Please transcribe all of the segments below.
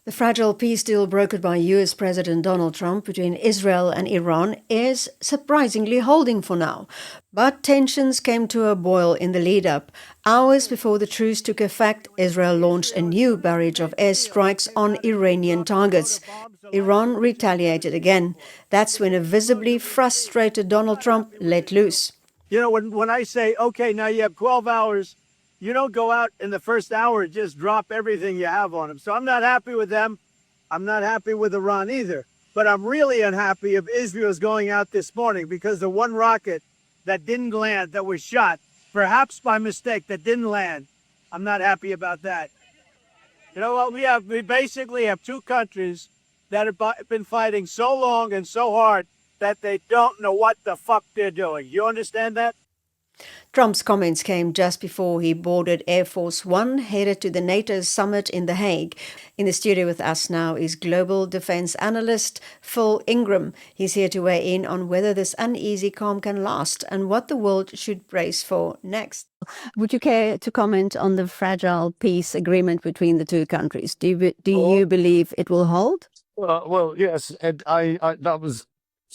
The fragile peace deal brokered by US President Donald Trump between Israel and Iran is surprisingly holding for now. But tensions came to a boil in the lead-up. Hours before the truce took effect, Israel launched a new barrage of airstrikes on Iranian targets. Iran retaliated again. That's when a visibly frustrated Donald Trump let loose. You know, when I say, okay, now you have 12 hours, you don't go out in the first hour and just drop everything you have on them. So I'm not happy with them. I'm not happy with Iran either. But I'm really unhappy if Israel's going out this morning because the one rocket that didn't land, that was shot, perhaps by mistake, that didn't land. I'm not happy about that. You know what? We basically have two countries that have been fighting so long and so hard that they don't know what the fuck they're doing. You understand that? Trump's comments came just before he boarded Air Force One, headed to the NATO summit in The Hague. In the studio with us now is global defense analyst Phil Ingram. He's here to weigh in on whether this uneasy calm can last and what the world should brace for next. Would you care to comment on the fragile peace agreement between the two countries? Do you believe it will hold? Well, yes, and I that was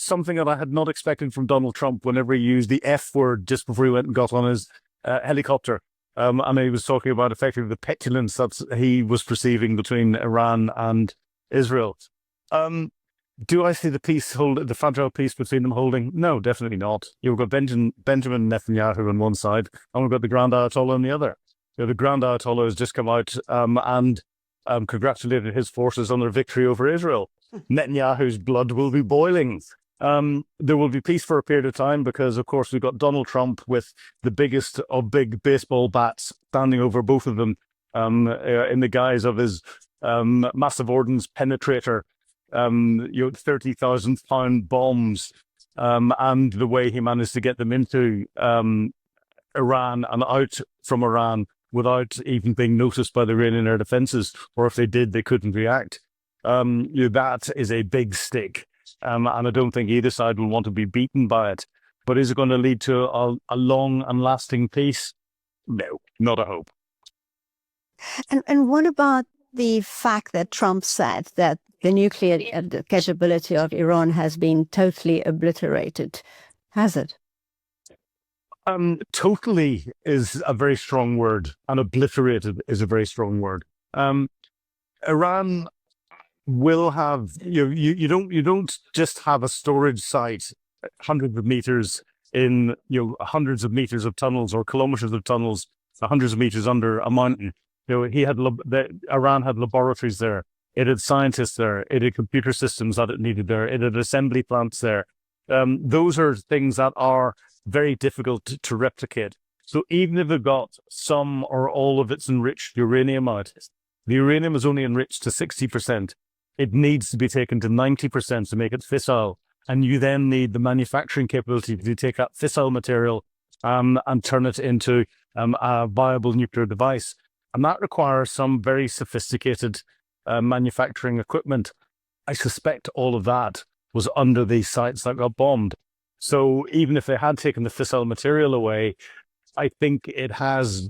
something that I had not expected from Donald Trump whenever he used the F word just before he went and got on his helicopter. And he was talking about effectively the petulance that he was perceiving between Iran and Israel. Do I see the fragile peace between them holding? No, definitely not. You've got Benjamin Netanyahu on one side, and we've got the Grand Ayatollah on the other. The Grand Ayatollah has just come out and congratulated his forces on their victory over Israel. Netanyahu's blood will be boiling. There will be peace for a period of time because, of course, we've got Donald Trump with the biggest of big baseball bats standing over both of them in the guise of his massive ordnance penetrator, 30,000-pound bombs, and the way he managed to get them into Iran and out from Iran without even being noticed by the Iranian air defenses, or if they did, they couldn't react. That is a big stick. And I don't think either side will want to be beaten by it. But is it going to lead to a long and lasting peace? No, not a hope. And what about the fact that Trump said that the nuclear capability of Iran has been totally obliterated? Has it? Totally is a very strong word, and obliterated is a very strong word. Iran will have you don't just have a storage site hundreds of meters in hundreds of meters of tunnels or kilometers of tunnels, hundreds of meters under a mountain. Iran had laboratories there. It had scientists there. It had computer systems that it needed there. It had assembly plants there. Those are things that are very difficult to replicate. So even if it got some or all of its enriched uranium out, the uranium is only enriched to 60%. It needs to be taken to 90% to make it fissile. And you then need the manufacturing capability to take that fissile material and turn it into a viable nuclear device. And that requires some very sophisticated manufacturing equipment. I suspect all of that was under these sites that got bombed. So even if they had taken the fissile material away, I think it has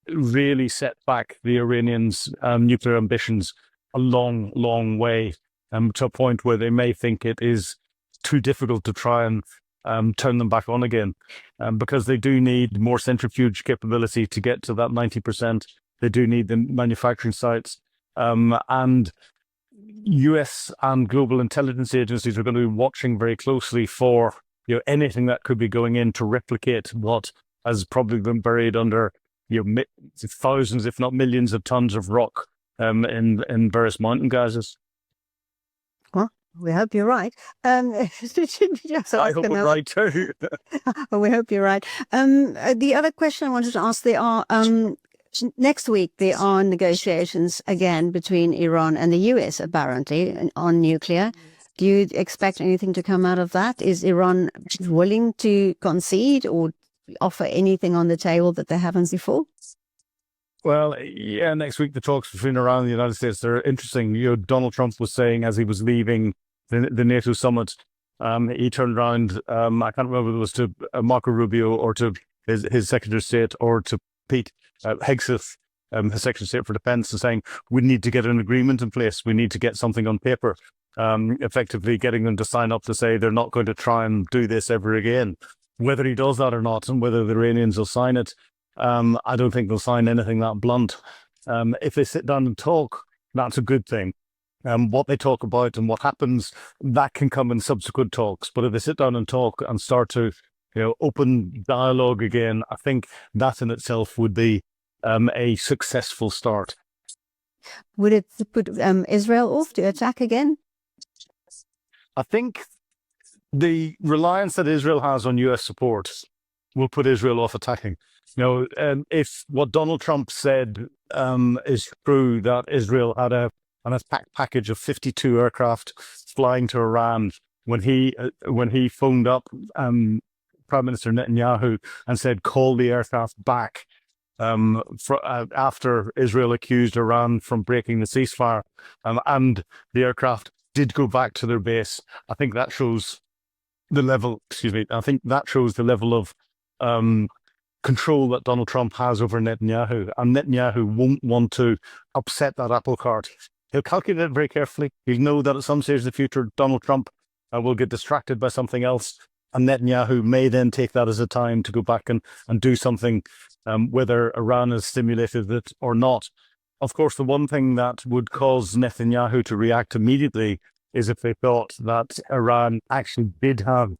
really set back the Iranians' nuclear ambitions a long, long way to a point where they may think it is too difficult to try and turn them back on again because they do need more centrifuge capability to get to that 90%. They do need the manufacturing sites. And US and global intelligence agencies are going to be watching very closely for anything that could be going in to replicate what has probably been buried under thousands, if not millions, of tons of rock in various mountain gases. Well, we hope you're right. I hope we're right too. Well, we hope you're right. The other question I wanted to ask, next week there are negotiations again between Iran and the US, apparently, on nuclear. Do you expect anything to come out of that? Is Iran willing to concede or offer anything on the table that they haven't before? Well, yeah, next week the talks between Iran and the United States are interesting. Donald Trump was saying as he was leaving the NATO summit, he turned around, I can't remember whether it was to Marco Rubio or to his Secretary of State or to Pete Hegseth, his Secretary of State for Defense, and saying we need to get an agreement in place. We need to get something on paper, effectively getting them to sign up to say they're not going to try and do this ever again. Whether he does that or not, and whether the Iranians will sign it, I don't think they'll sign anything that blunt. If they sit down and talk, that's a good thing. What they talk about and what happens, that can come in subsequent talks. But if they sit down and talk and start to, open dialogue again, I think that in itself would be a successful start. Would it put Israel off to attack again? I think the reliance that Israel has on US support will put Israel off attacking. If what Donald Trump said is true, that Israel had a package of 52 aircraft flying to Iran when he phoned up Prime Minister Netanyahu and said, call the aircraft back after Israel accused Iran from breaking the ceasefire, and the aircraft did go back to their base. I think that shows the level, of control that Donald Trump has over Netanyahu, and Netanyahu won't want to upset that apple cart. He'll calculate it very carefully. He'll know that at some stage in the future, Donald Trump will get distracted by something else, and Netanyahu may then take that as a time to go back and do something, whether Iran has stimulated it or not. Of course, the one thing that would cause Netanyahu to react immediately is if they thought that Iran actually did have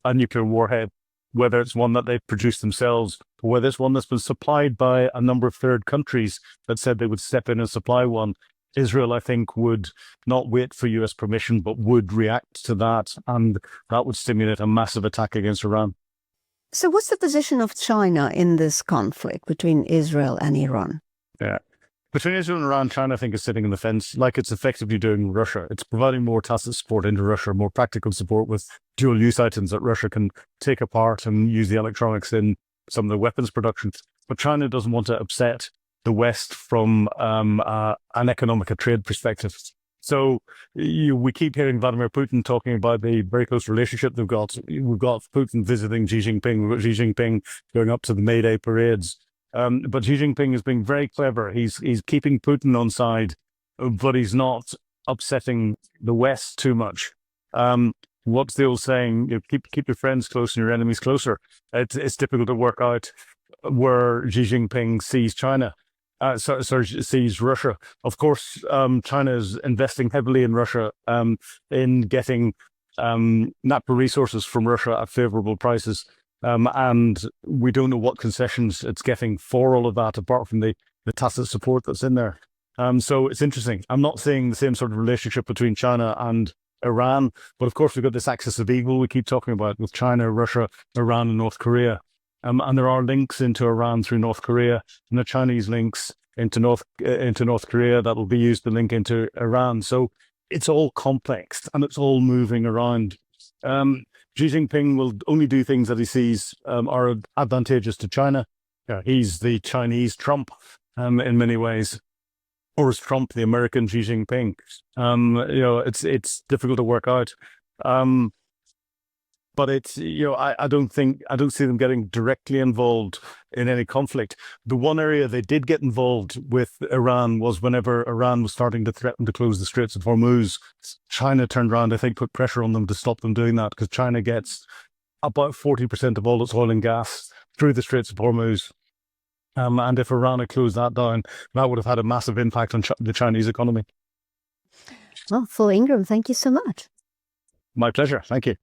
a nuclear warhead, whether it's one that they've produced themselves, or whether it's one that's been supplied by a number of third countries that said they would step in and supply one. Israel, I think, would not wait for US permission, but would react to that, and that would stimulate a massive attack against Iran. So what's the position of China in this conflict between Israel and Iran? Yeah. Between Israel and Iran, China, I think, is sitting on the fence like it's effectively doing Russia. It's providing more tacit support into Russia, more practical support with dual-use items that Russia can take apart and use the electronics in some of the weapons production. But China doesn't want to upset the West from an economic and trade perspective. So we keep hearing Vladimir Putin talking about the very close relationship they've got. We've got Putin visiting Xi Jinping. We've got Xi Jinping going up to the May Day parades. But Xi Jinping is being very clever. He's keeping Putin on side, but he's not upsetting the West too much. What's the old saying? Keep your friends close and your enemies closer. It's difficult to work out where Xi Jinping sees China. Sees Russia. Of course, China is investing heavily in Russia, in getting natural resources from Russia at favorable prices. And we don't know what concessions it's getting for all of that, apart from the tacit support that's in there. So it's interesting. I'm not seeing the same sort of relationship between China and Iran, but of course we've got this axis of evil we keep talking about with China, Russia, Iran, and North Korea. And there are links into Iran through North Korea, and the Chinese links into North Korea that will be used to link into Iran. So it's all complex and it's all moving around. Xi Jinping will only do things that he sees are advantageous to China. He's the Chinese Trump in many ways, or is Trump the American Xi Jinping? It's difficult to work out. But it's, I don't see them getting directly involved in any conflict. The one area they did get involved with Iran was whenever Iran was starting to threaten to close the Straits of Hormuz. China turned around, I think, put pressure on them to stop them doing that, because China gets about 40% of all its oil and gas through the Straits of Hormuz. And if Iran had closed that down, that would have had a massive impact on the Chinese economy. Well, Phil Ingram, thank you so much. My pleasure. Thank you.